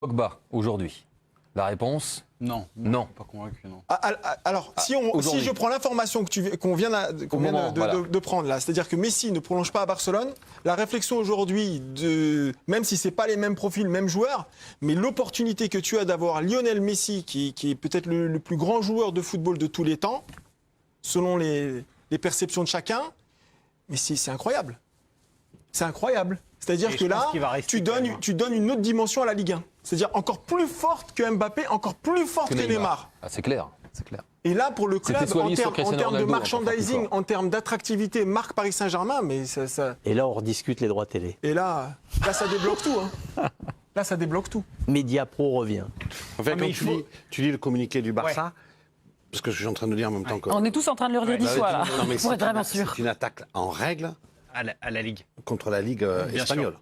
Pogba, aujourd'hui? La réponse? Non. Non. Pas convaincu, non. Alors, si je prends l'information qu'on vient de prendre là, c'est-à-dire que Messi ne prolonge pas à Barcelone, la réflexion aujourd'hui, même si ce n'est pas les mêmes profils, mêmes joueurs, mais l'opportunité que tu as d'avoir Lionel Messi, qui est peut-être le plus grand joueur de football de tous les temps, selon les perceptions de chacun, mais c'est incroyable. C'est incroyable. C'est-à-dire que là, tu donnes une autre dimension à la Ligue 1. C'est-à-dire encore plus forte que Mbappé, encore plus forte que Neymar. Ah, c'est clair, c'est clair. Et là, pour le club, en termes de merchandising, en termes d'attractivité, marque Paris Saint-Germain, mais ça... Et là, on rediscute les droits télé. Et là ça débloque tout. Hein. Là, ça débloque tout. Media Pro revient. En fait, tu lis le communiqué du Barça, parce que je suis en train de dire en même temps que... On est tous en train de le redire 10 fois, là, pour être vraiment sûr. C'est une attaque en règle À la Ligue. contre la Ligue espagnole.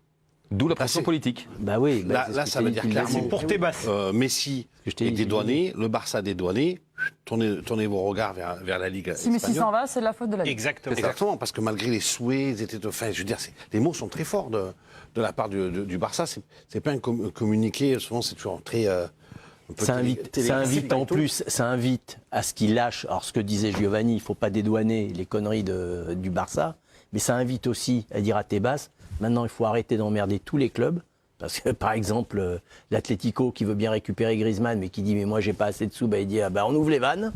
D'où la pression politique. Bah oui. Là, ça veut dire clairement pour tes basses. Messi est dédouané, le Barça dédouané. Tournez vos regards vers la Ligue Si espagnole. Messi s'en va, c'est de la faute de la Ligue. Exactement, parce que malgré les souhaits, ils étaient, enfin, je veux dire, les mots sont très forts de la part du Barça. C'est pas un communiqué, souvent c'est toujours très... Ça invite en plus, ça invite à ce qu'il lâche. Alors ce que disait Giovanni, il ne faut pas dédouaner les conneries du Barça, mais ça invite aussi à dire à Tebas, maintenant il faut arrêter d'emmerder tous les clubs. Parce que par exemple, l'Atlético qui veut bien récupérer Griezmann, mais qui dit mais moi j'ai pas assez de sous, il dit ah, on ouvre les vannes.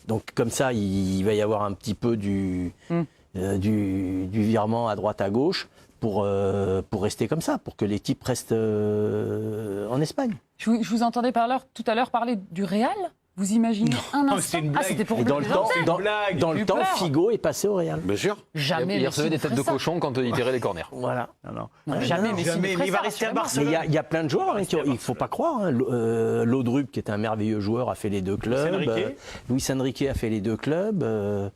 Donc comme ça, il va y avoir un petit peu du virement à droite à gauche pour rester comme ça, pour que les types restent en Espagne. Je vous entendais tout à l'heure parler du Real. Vous imaginez un instant? C'était pour dans le temps, Figo est passé au Real. Bien sûr. Jamais. Il recevait des têtes de cochon quand il tirait les corners. Voilà. Jamais. Mais il va rester à Barcelone. Il y a plein de joueurs. Il ne faut pas croire. Hein. Laudrup, qui est un merveilleux joueur, a fait les deux clubs. Luis Enrique a fait les deux clubs.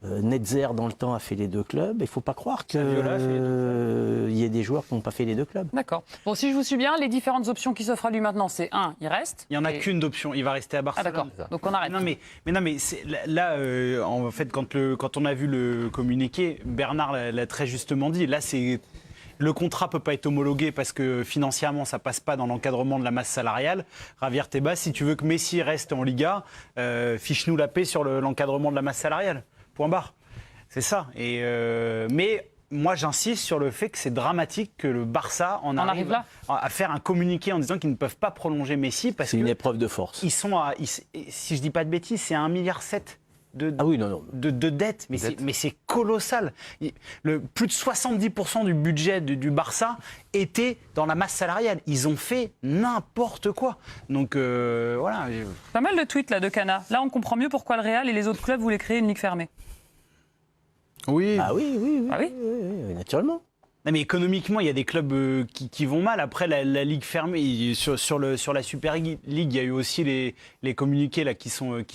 Netzer, dans le temps, a fait les deux clubs. Il ne faut pas croire qu'il y ait des joueurs qui n'ont pas fait les deux clubs. D'accord. Bon, si je vous suis bien, les différentes options qui s'offrent à lui maintenant, c'est il reste. Il n'y en a qu'une d'option, il va rester à Barcelone. Ah d'accord, donc on arrête. Non mais là, en fait, quand on a vu le communiqué, Bernard l'a très justement dit, là c'est... Le contrat peut pas être homologué parce que financièrement, ça passe pas dans l'encadrement de la masse salariale. Javier Tebas, si tu veux que Messi reste en Liga, fiche-nous la paix sur l'encadrement de la masse salariale. Point barre. C'est ça. Mais moi, j'insiste sur le fait que c'est dramatique que le Barça en arrive là à faire un communiqué en disant qu'ils ne peuvent pas prolonger Messi parce que c'est une épreuve de force. Ils sont si je dis pas de bêtises, c'est 1,7 milliard de dettes. Mais c'est colossal. Plus de 70% du budget du Barça était dans la masse salariale. Ils ont fait n'importe quoi. Donc voilà. Pas mal de tweets là de Cana. Là, on comprend mieux pourquoi le Real et les autres clubs voulaient créer une ligue fermée. Oui. Ah oui, naturellement. Non, mais économiquement, il y a des clubs qui vont mal. Après, la Ligue fermée, sur la Super League, il y a eu aussi les communiqués là, qui sont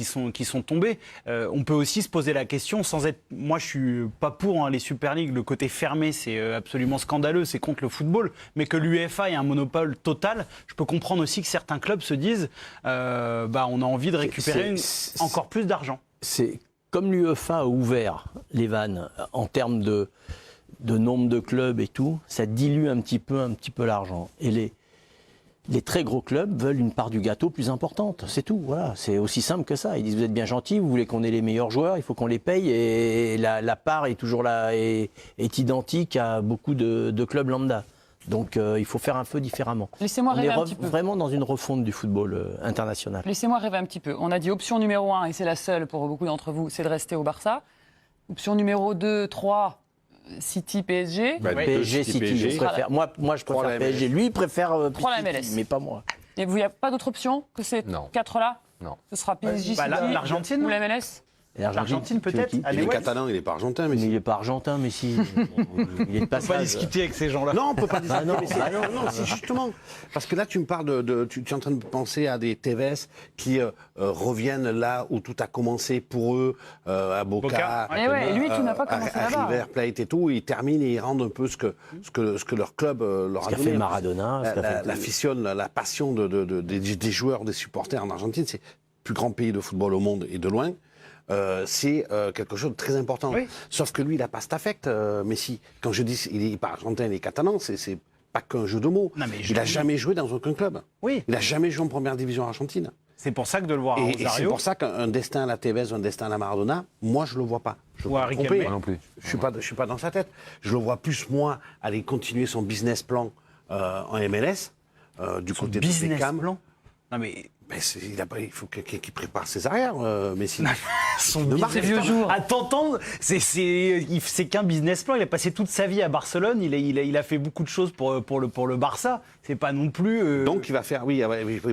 tombés. On peut aussi se poser la question, sans être... Moi, je suis pas pour les Super League. Le côté fermé, c'est absolument scandaleux. C'est contre le football. Mais que l'UEFA ait un monopole total, je peux comprendre aussi que certains clubs se disent on a envie de récupérer encore plus d'argent. C'est comme l'UEFA a ouvert les vannes en termes de nombre de clubs et tout, ça dilue un petit peu l'argent. Et les très gros clubs veulent une part du gâteau plus importante, c'est tout. Voilà, c'est aussi simple que ça. Ils disent vous êtes bien gentils, vous voulez qu'on ait les meilleurs joueurs, il faut qu'on les paye et la part est toujours là, est identique à beaucoup de clubs lambda. Donc il faut faire un peu différemment. Laissez-moi rêver un petit peu. Vraiment dans une refonte du football international. Laissez-moi rêver un petit peu. On a dit option numéro 1, et c'est la seule pour beaucoup d'entre vous, c'est de rester au Barça. Option numéro 2, 3... City, PSG. PSG, City. Je préfère. Moi, je préfère PSG. Lui, il préfère la MLS. City, mais pas moi. Et vous, il n'y a pas d'autre option que ces 4-là? Non. Ce sera PSG, City l'Argentine ou la MLS? L'Argentine peut-être. Il est catalan, il n'est pas argentin. Mais il n'est pas argentin, mais si. Il est de passage. On ne peut pas discuter avec ces gens-là. Non, on ne peut pas discuter. Non, c'est justement. Parce que là, tu me parles tu es en train de penser à des Tevez qui reviennent là où tout a commencé pour eux, à Boca. Et lui, tu n'as pas commencé là-bas. À River Plate et tout. Ils terminent et ils rendent un peu ce que leur club leur a donné. Ce qu'a fait Maradona. La passion des joueurs, des supporters en Argentine, c'est le plus grand pays de football au monde et de loin. C'est quelque chose de très important. Oui. Sauf que lui, il n'a pas cet affect, Messi. Quand je dis il n'est pas argentin, il est catalan, c'est pas qu'un jeu de mots. Non, mais Il n'a jamais joué dans aucun club. Oui. Il n'a jamais joué en première division argentine. C'est pour ça que de le voir à Et c'est Rosario pour ça qu'un destin à la Tevez, un destin à la Maradona, moi je le vois pas. Je ou à peux me Riquelme. tromper. Moi non plus. Je suis pas dans sa tête. Je le vois plus moi aller continuer son business plan en MLS du côté de business Beckham. plan. Non mais Il faut qu'il prépare ses arrières, Messi. son Ne marque vieux pas. jours. À t'entendre, c'est qu'un business plan. Il a passé toute sa vie à Barcelone. Il a fait beaucoup de choses pour le Barça. C'est pas non plus. Donc il va faire, oui,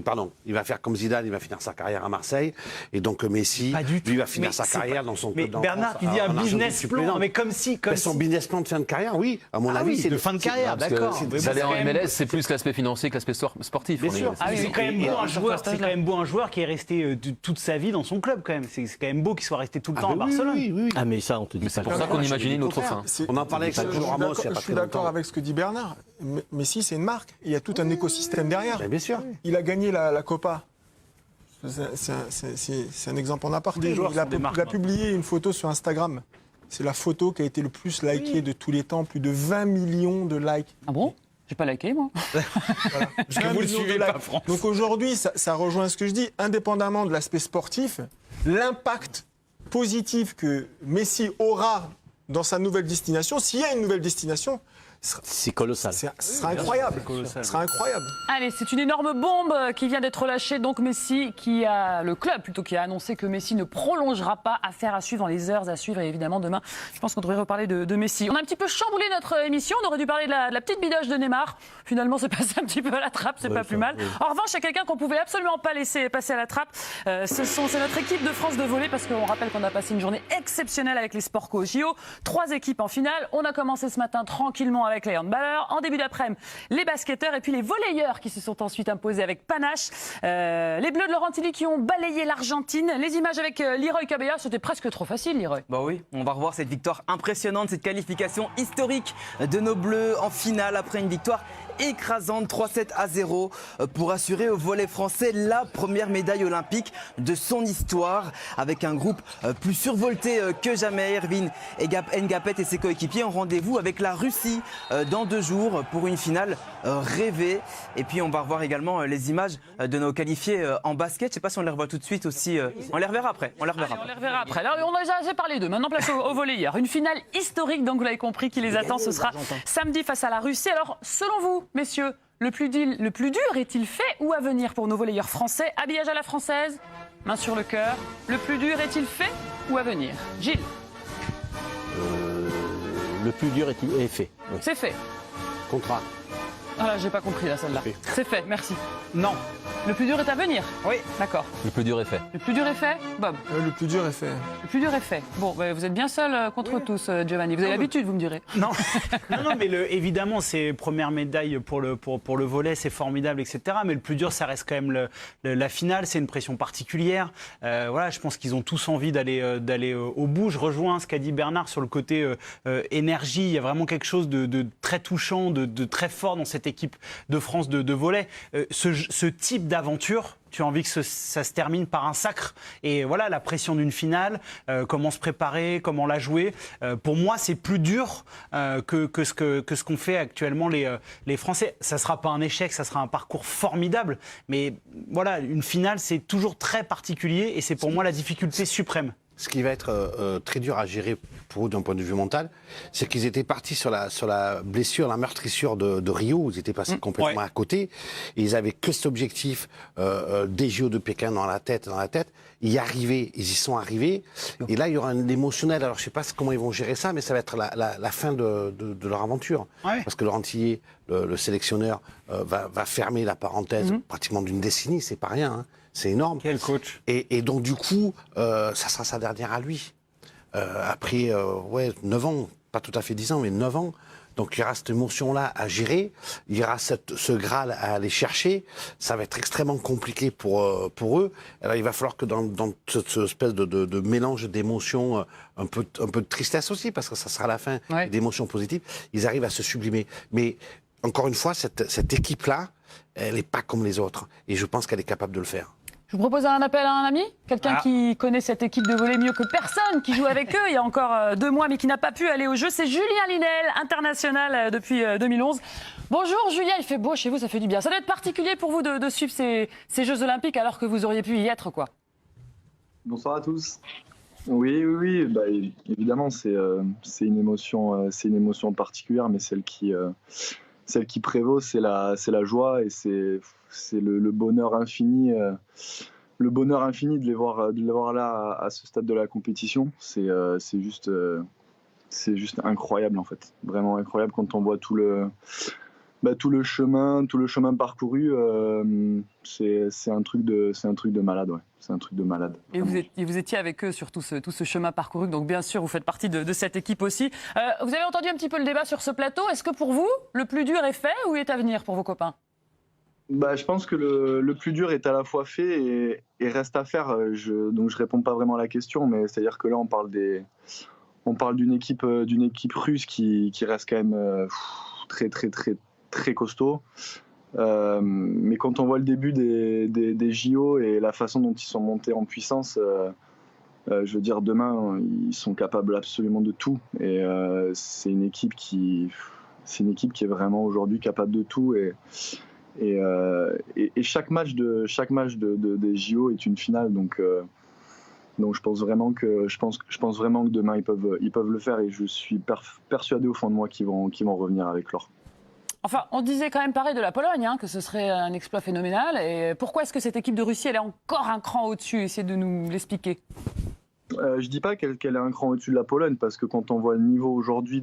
pardon, il va faire comme Zidane, il va finir sa carrière à Marseille, et donc Messi, Pas du tout. lui va finir Mais sa c'est carrière pas- dans son Mais club Bernard, tu d'enfance, dis en un Argentine business plan, suppléante. mais comme si. Mais son business plan de fin de carrière, oui, à mon avis, de fin de carrière, Parce que d'accord. Mais D'aller bon, en c'est quand même- MLS, c'est plus l'aspect financier que l'aspect sportif. Bien On est- sûr. Ah oui, C'est oui. quand même Et beau à un joueur. certain C'est quand même beau un joueur qui est resté toute sa vie dans son club quand même. C'est quand même beau qu'il soit resté tout le temps à Barcelone. oui. Ah, mais ça, on te dit C'est pas. pour ça qu'on imagine une autre fin. C'est- On en parlait avec je Sergio suis Ramos d'accord- il y a pas Je suis très d'accord longtemps. avec ce que dit Bernard. Messi, c'est une marque. Il y a tout un écosystème derrière. Ben, bien sûr. Il a gagné la Copa. C'est un exemple en aparté. Des joueurs Il a, sont des marques, il a publié une photo sur Instagram. C'est la photo qui a été le plus likée de tous les temps. Plus de 20 millions de likes. Ah bon? J'ai pas liké, moi. Parce que 20 vous le millions de suivez pas, likes. France. Donc aujourd'hui, ça rejoint ce que je dis. Indépendamment de l'aspect sportif, l'impact positif que Messi aura dans sa nouvelle destination, s'il y a une nouvelle destination, C'est colossal. ce sera incroyable. colossal. Ce sera incroyable. Allez, c'est une énorme bombe qui vient d'être lâchée. Donc Messi, le club plutôt, qui a annoncé que Messi ne prolongera pas. Affaire à suivre dans les heures à suivre. Et évidemment, demain, je pense qu'on devrait reparler de Messi. On a un petit peu chamboulé notre émission. On aurait dû parler de la petite bidoche de Neymar. Finalement, c'est passé un petit peu à la trappe. C'est pas plus mal. En revanche, il y a quelqu'un qu'on pouvait absolument pas laisser passer à la trappe. C'est notre équipe de France de volley, parce qu'on rappelle qu'on a passé une journée exceptionnelle avec les sports co JO. 3 équipes en finale. On a commencé ce matin tranquillement avec les handballeurs. En début d'après-midi, les basketteurs et puis les volleyeurs qui se sont ensuite imposés avec panache. Les Bleus de Laurentili qui ont balayé l'Argentine. Les images avec Leroy Cabella, c'était presque trop facile, Leroy. Bah oui, on va revoir cette victoire impressionnante, cette qualification historique de nos Bleus en finale après une victoire écrasante 3-7-0 pour assurer au volley français la première médaille olympique de son histoire, avec un groupe plus survolté que jamais. Ervin Ngapet et ses coéquipiers ont rendez-vous avec la Russie dans 2 jours pour une finale rêvée. Et puis on va revoir également les images de nos qualifiés en basket. Je sais pas si on les revoit tout de suite aussi. On les reverra après. On les reverra Allez, on après. les reverra après. Là, on a déjà assez parlé d'eux. Maintenant, place au volleyeur. Une finale historique, donc vous l'avez compris, qui les attend. Ce sera samedi face à la Russie. Alors, selon vous, messieurs, le plus dur est-il fait ou à venir pour nos volleyeurs français? Habillage à la française, main sur le cœur. Le plus dur est-il fait ou à venir? Gilles, Le plus dur est fait. Oui. c'est fait. Contrat. Ah là, j'ai pas compris là, celle-là. C'est fait, merci. Non. Le plus dur est à venir? Oui. D'accord. Le plus dur est fait. Le plus dur est fait? Bob, Le plus dur est fait. le plus dur est fait. Bon, bah, vous êtes bien seul contre tous, Giovanni. Vous avez l'habitude, vous me direz. Non, non, mais évidemment, c'est première médaille pour le volley, c'est formidable, etc. Mais le plus dur, ça reste quand même la finale. C'est une pression particulière. Voilà, je pense qu'ils ont tous envie d'aller au bout. Je rejoins ce qu'a dit Bernard sur le côté énergie. Il y a vraiment quelque chose de très touchant, de très fort dans cette équipe de France de volley. Ce type d'aventure, tu as envie que ça se termine par un sacre. Et voilà, la pression d'une finale, comment se préparer, comment la jouer. Pour moi, c'est plus dur que ce qu'ont fait actuellement les Français. Ça ne sera pas un échec, ça sera un parcours formidable. Mais voilà, une finale, c'est toujours très particulier et c'est pour moi la difficulté suprême. Ce qui va être très dur à gérer pour eux d'un point de vue mental, c'est qu'ils étaient partis sur la blessure, la meurtrissure de Rio, où ils étaient passés complètement à côté, et ils avaient que cet objectif des JO de Pékin dans la tête, y arriver, ils y sont arrivés, et là il y aura un émotionnel, alors je sais pas comment ils vont gérer ça, mais ça va être la fin de leur aventure, parce que Laurent Tillier, le sélectionneur, va fermer la parenthèse pratiquement d'une décennie, c'est pas rien, hein. C'est énorme. Quel coach. Et donc, du coup, ça sera sa dernière à lui. Après 9 ans, pas tout à fait 10 ans, mais 9 ans. Donc, il y aura cette émotion-là à gérer. Il y aura ce Graal à aller chercher. Ça va être extrêmement compliqué pour eux. Alors, il va falloir que dans cette espèce de mélange d'émotions, un peu de tristesse aussi, parce que ça sera la fin, d'émotions positives, ils arrivent à se sublimer. Mais, encore une fois, cette équipe-là, elle n'est pas comme les autres. Et je pense qu'elle est capable de le faire. Je vous propose un appel à un ami, quelqu'un qui connaît cette équipe de volley mieux que personne, qui joue avec eux il y a encore 2 mois, mais qui n'a pas pu aller au jeu. C'est Julien Linel, international depuis 2011. Bonjour Julien, il fait beau chez vous, ça fait du bien. Ça doit être particulier pour vous de suivre ces Jeux Olympiques alors que vous auriez pu y être, quoi. Bonsoir à tous. Oui, bah, évidemment, c'est une émotion particulière, mais celle qui prévaut, c'est la joie et c'est le bonheur infini. Le bonheur infini de les voir là à ce stade de la compétition, c'est juste incroyable en fait, vraiment incroyable quand on voit tout le chemin parcouru. C'est un truc de malade, ouais. C'est un truc de malade. Et vous étiez avec eux sur tout ce chemin parcouru, donc bien sûr vous faites partie de cette équipe aussi. Vous avez entendu un petit peu le débat sur ce plateau. Est-ce que pour vous le plus dur est fait ou est à venir pour vos copains? Bah, je pense que le plus dur est à la fois fait et reste à faire. Donc je réponds pas vraiment à la question, mais c'est-à-dire que là on parle d'une équipe russe qui reste quand même très costaud. Mais quand on voit le début des JO et la façon dont ils sont montés en puissance, je veux dire, demain, ils sont capables absolument de tout. Et c'est une équipe qui est vraiment aujourd'hui capable de tout. Et chaque match des JO est une finale. Donc je pense vraiment que demain ils peuvent le faire, et je suis persuadé au fond de moi qu'ils vont revenir avec l'or. Enfin, on disait quand même pareil de la Pologne, que ce serait un exploit phénoménal. Et pourquoi est-ce que cette équipe de Russie, elle est encore un cran au-dessus? Essayez de nous l'expliquer. Je dis pas qu'elle est un cran au-dessus de la Pologne, parce que quand on voit le niveau aujourd'hui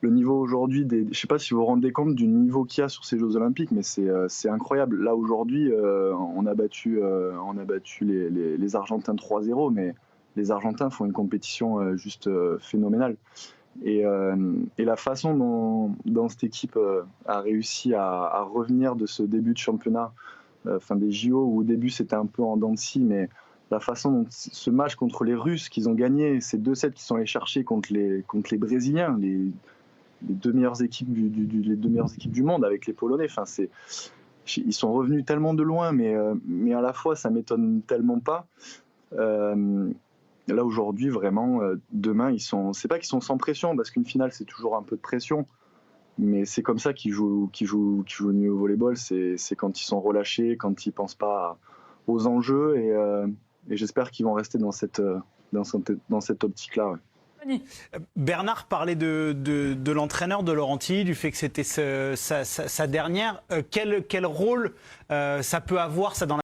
je sais pas si vous vous rendez compte du niveau qu'il y a sur ces Jeux Olympiques, mais c'est incroyable. Là aujourd'hui, on a battu les Argentins 3-0, mais les Argentins font une compétition juste phénoménale. Et la façon dont cette équipe a réussi à revenir de ce début de championnat, des JO, où au début c'était un peu en dents de scie, mais la façon dont ce match contre les Russes qu'ils ont gagné, ces 2 sets qu'ils sont allés chercher contre les Brésiliens, les 2 meilleures équipes du monde avec les Polonais. Ils sont revenus tellement de loin, mais à la fois ça m'étonne tellement pas. Là aujourd'hui, vraiment, demain, c'est pas qu'ils sont sans pression, parce qu'une finale c'est toujours un peu de pression, mais c'est comme ça qu'ils jouent le mieux au volleyball. C'est quand ils sont relâchés, quand ils pensent pas aux enjeux, et j'espère qu'ils vont rester dans cette optique-là. Ouais. Bernard parlait de l'entraîneur de Laurenti, du fait que c'était sa dernière. Quel rôle ça peut avoir ça dans